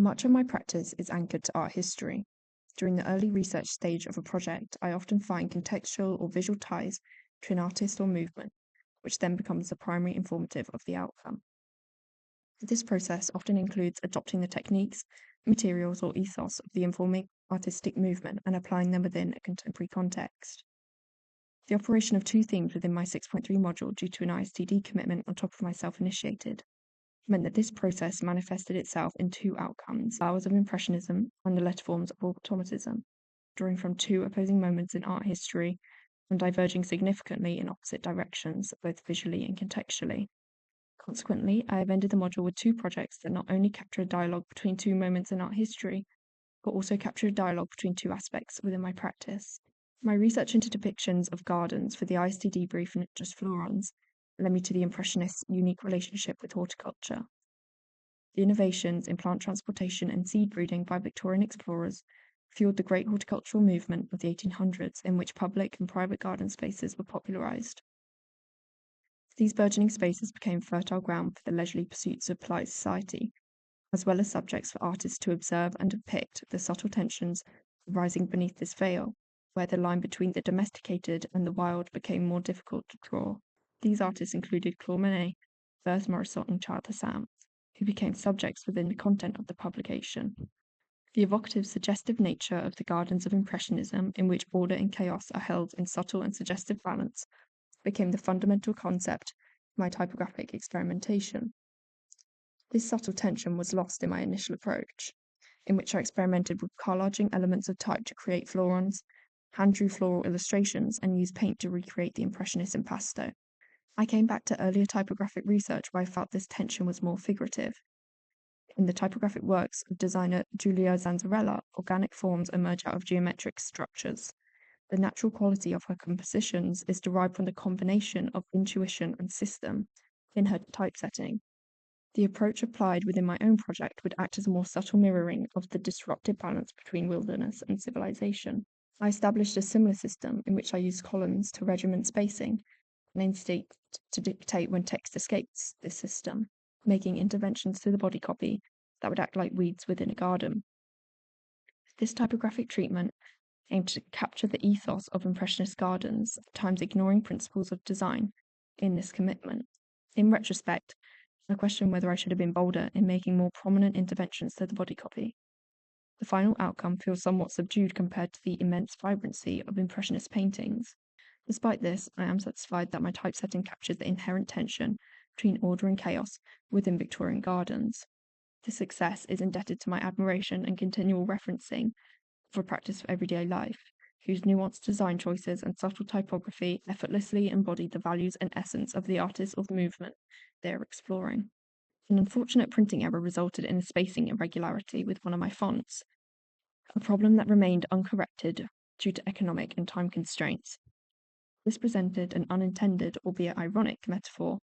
Much of my practice is anchored to art history. During the early research stage of a project, I often find contextual or visual ties to an artist or movement, which then becomes the primary informative of the outcome. This process often includes adopting the techniques, materials, or ethos of the informing artistic movement and applying them within a contemporary context. The operation of two themes within my 6.3 module due to an ISTD commitment on top of my self-initiated meant that this process manifested itself in two outcomes: flowers of Impressionism and the letter forms of automatism, drawing from two opposing moments in art history and diverging significantly in opposite directions, both visually and contextually. Consequently, I have ended the module with two projects that not only capture a dialogue between two moments in art history, but also capture a dialogue between two aspects within my practice. My research into depictions of gardens for the ISTD brief and just florons led me to the Impressionists' unique relationship with horticulture. The innovations in plant transportation and seed breeding by Victorian explorers fueled the great horticultural movement of the 1800s, in which public and private garden spaces were popularised. These burgeoning spaces became fertile ground for the leisurely pursuits of polite society, as well as subjects for artists to observe and depict the subtle tensions rising beneath this veil, where the line between the domesticated and the wild became more difficult to draw. These artists included Claude Monet, Berthe Morisot, and Charles Sand, who became subjects within the content of the publication. The evocative, suggestive nature of the gardens of Impressionism, in which order and chaos are held in subtle and suggestive balance, became the fundamental concept of my typographic experimentation. This subtle tension was lost in my initial approach, in which I experimented with collaging elements of type to create florons, hand-drew floral illustrations, and used paint to recreate the Impressionist impasto. I came back to earlier typographic research where I felt this tension was more figurative. In the typographic works of designer Giulia Zanzarella, organic forms emerge out of geometric structures. The natural quality of her compositions is derived from the combination of intuition and system in her typesetting. The approach applied within my own project would act as a more subtle mirroring of the disruptive balance between wilderness and civilization. I established a similar system in which I used columns to regiment spacing and instinct to dictate when text escapes this system, making interventions to the body copy that would act like weeds within a garden. This typographic treatment aimed to capture the ethos of Impressionist gardens, at times ignoring principles of design in this commitment. In retrospect, I question whether I should have been bolder in making more prominent interventions to the body copy. The final outcome feels somewhat subdued compared to the immense vibrancy of Impressionist paintings. Despite this, I am satisfied that my typesetting captures the inherent tension between order and chaos within Victorian gardens. This success is indebted to my admiration and continual referencing of a practice for everyday life, whose nuanced design choices and subtle typography effortlessly embody the values and essence of the artist or the movement they are exploring. An unfortunate printing error resulted in a spacing irregularity with one of my fonts, a problem that remained uncorrected due to economic and time constraints. This presented an unintended, albeit ironic, metaphor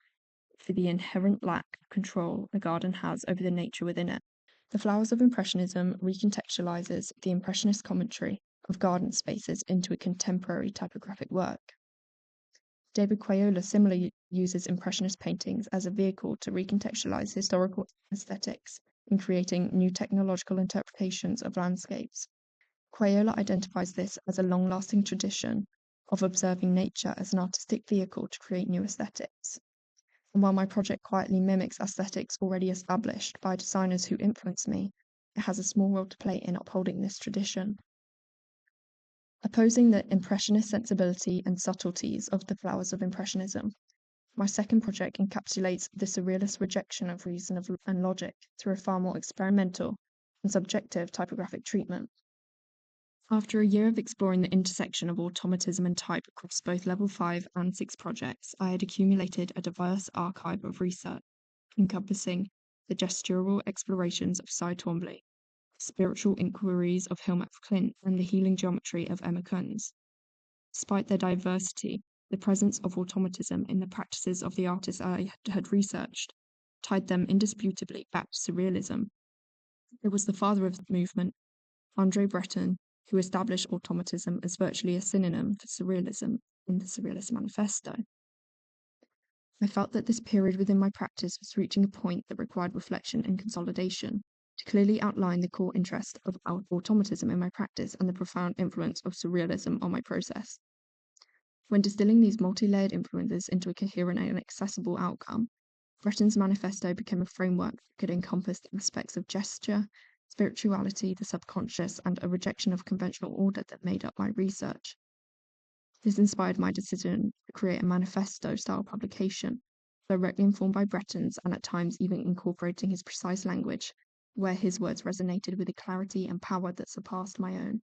for the inherent lack of control a garden has over the nature within it. The Flowers of Impressionism recontextualizes the Impressionist commentary of garden spaces into a contemporary typographic work. David Quayola similarly uses Impressionist paintings as a vehicle to recontextualize historical aesthetics in creating new technological interpretations of landscapes. Quayola identifies this as a long-lasting tradition of observing nature as an artistic vehicle to create new aesthetics. And while my project quietly mimics aesthetics already established by designers who influence me, it has a small role to play in upholding this tradition. Opposing the Impressionist sensibility and subtleties of the Flowers of Impressionism, my second project encapsulates the surrealist rejection of reason and logic through a far more experimental and subjective typographic treatment. After a year of exploring the intersection of automatism and type across both Level 5 and 6 projects, I had accumulated a diverse archive of research, encompassing the gestural explorations of Cy Twombly, spiritual inquiries of Hilma af Klint, and the healing geometry of Emma Kunz. Despite their diversity, the presence of automatism in the practices of the artists I had researched tied them indisputably back to surrealism. It was the father of the movement, André Breton, who established automatism as virtually a synonym for surrealism in the Surrealist Manifesto. I felt that this period within my practice was reaching a point that required reflection and consolidation. to clearly outline the core interest of automatism in my practice and the profound influence of surrealism on my process. When distilling these multi-layered influences into a coherent and accessible outcome, Breton's manifesto became a framework that could encompass aspects of gesture, spirituality, the subconscious, and a rejection of conventional order that made up my research. This inspired my decision to create a manifesto-style publication, directly informed by Breton's and at times even incorporating his precise language, where his words resonated with a clarity and power that surpassed my own.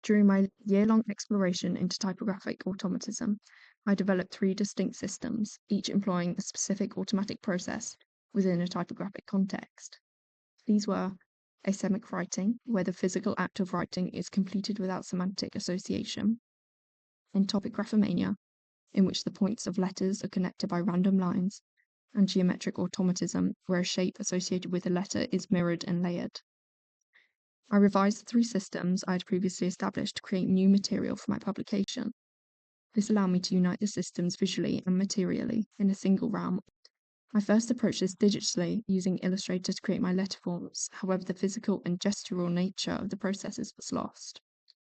During my year-long exploration into typographic automatism, I developed 3 distinct systems, each employing a specific automatic process within a typographic context. These were asemic writing, where the physical act of writing is completed without semantic association, and topic graphomania, in which the points of letters are connected by random lines, and geometric automatism, where a shape associated with a letter is mirrored and layered. I revised the 3 systems I had previously established to create new material for my publication. This allowed me to unite the systems visually and materially in a single realm. I first approached this digitally, using Illustrator to create my letter forms. However, the physical and gestural nature of the processes was lost.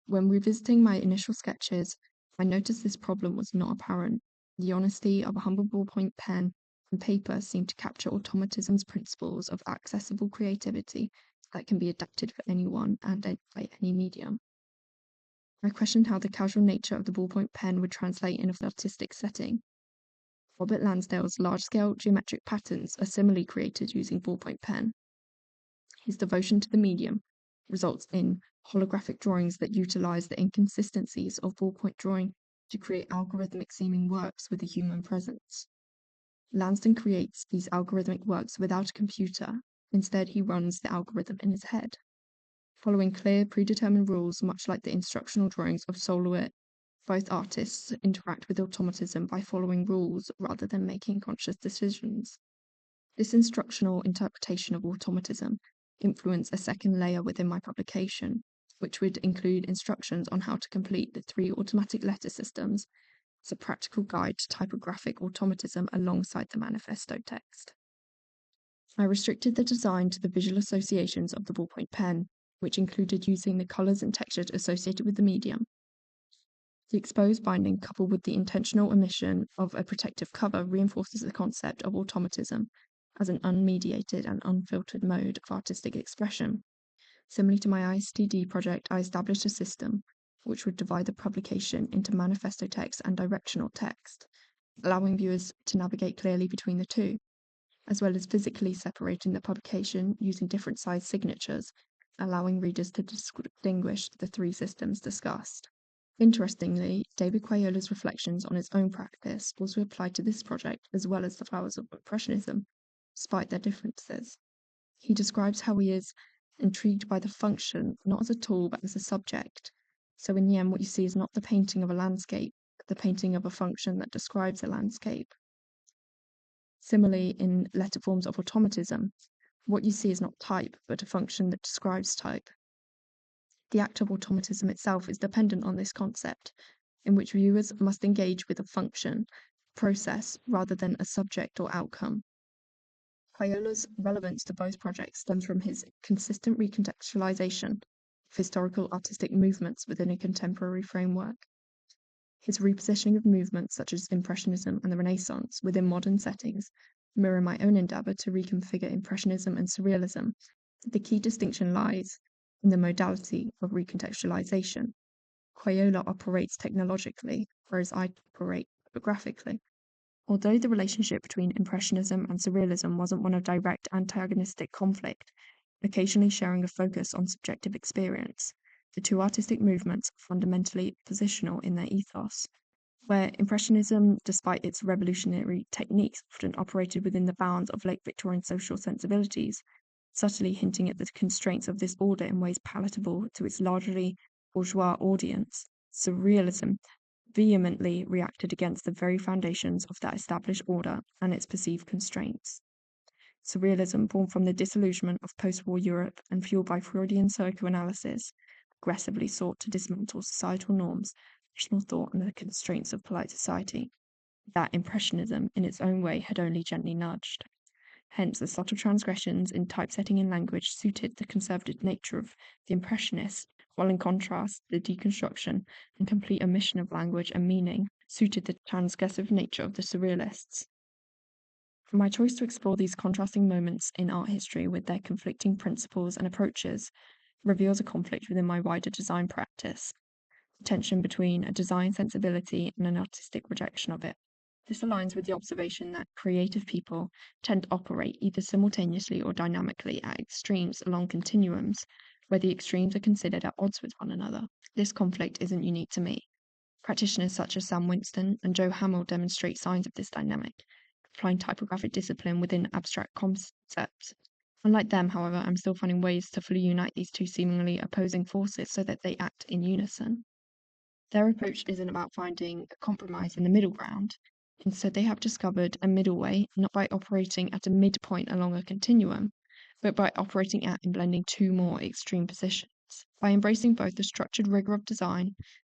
When revisiting my initial sketches, I noticed this problem was not apparent. The honesty of a humble ballpoint pen and paper seemed to capture automatism's principles of accessible creativity that can be adapted for anyone and by any medium. I questioned how the casual nature of the ballpoint pen would translate in an artistic setting. Robert Lansdale's large-scale geometric patterns are similarly created using ballpoint pen. His devotion to the medium results in holographic drawings that utilize the inconsistencies of ballpoint drawing to create algorithmic-seeming works with a human presence. Lansdale creates these algorithmic works without a computer. Instead, he runs the algorithm in his head. Following clear, predetermined rules, much like the instructional drawings of Soloit, both artists interact with automatism by following rules rather than making conscious decisions. This instructional interpretation of automatism influenced a second layer within my publication, which would include instructions on how to complete the 3 automatic letter systems as a practical guide to typographic automatism alongside the manifesto text. I restricted the design to the visual associations of the ballpoint pen, which included using the colors and textures associated with the medium. The exposed binding, coupled with the intentional omission of a protective cover, reinforces the concept of automatism as an unmediated and unfiltered mode of artistic expression. Similarly to my ISTD project, I established a system which would divide the publication into manifesto text and directional text, allowing viewers to navigate clearly between the two, as well as physically separating the publication using different size signatures, allowing readers to distinguish the 3 systems discussed. Interestingly, David Quayola's reflections on his own practice also applied to this project as well as the flowers of Impressionism, despite their differences. He describes how he is intrigued by the function, not as a tool, but as a subject. So in the end, what you see is not the painting of a landscape, but the painting of a function that describes a landscape. Similarly, in letter forms of automatism, what you see is not type, but a function that describes type. The act of automatism itself is dependent on this concept, in which viewers must engage with a function, process, rather than a subject or outcome. Quayola's relevance to both projects stems from his consistent recontextualization of historical artistic movements within a contemporary framework. His repositioning of movements such as Impressionism and the Renaissance within modern settings mirror my own endeavor to reconfigure Impressionism and Surrealism. The key distinction lies in the modality of recontextualization. Quayola operates technologically, whereas I operate topographically. Although the relationship between Impressionism and Surrealism wasn't one of direct antagonistic conflict, occasionally sharing a focus on subjective experience, the 2 artistic movements are fundamentally positional in their ethos. Where Impressionism, despite its revolutionary techniques, often operated within the bounds of late Victorian social sensibilities, subtly hinting at the constraints of this order in ways palatable to its largely bourgeois audience, Surrealism vehemently reacted against the very foundations of that established order and its perceived constraints. Surrealism, born from the disillusionment of post-war Europe and fueled by Freudian psychoanalysis, aggressively sought to dismantle societal norms, rational thought, and the constraints of polite society, that Impressionism, in its own way, had only gently nudged. Hence, the subtle transgressions in typesetting and language suited the conservative nature of the Impressionists, while in contrast, the deconstruction and complete omission of language and meaning suited the transgressive nature of the Surrealists. My choice to explore these contrasting moments in art history with their conflicting principles and approaches reveals a conflict within my wider design practice, the tension between a design sensibility and an artistic rejection of it. This aligns with the observation that creative people tend to operate either simultaneously or dynamically at extremes along continuums, where the extremes are considered at odds with one another. This conflict isn't unique to me. Practitioners such as Sam Winston and Joe Hamill demonstrate signs of this dynamic, applying typographic discipline within abstract concepts. Unlike them, however, I'm still finding ways to fully unite these two seemingly opposing forces so that they act in unison. Their approach isn't about finding a compromise in the middle ground. Instead, they have discovered a middle way, not by operating at a midpoint along a continuum, but by operating at and blending two more extreme positions. By embracing both the structured rigor of design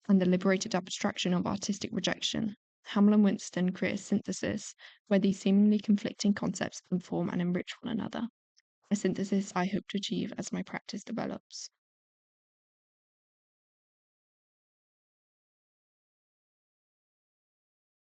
and the liberated abstraction of artistic rejection, Hamill and Winston create a synthesis where these seemingly conflicting concepts inform and enrich one another, a synthesis I hope to achieve as my practice develops.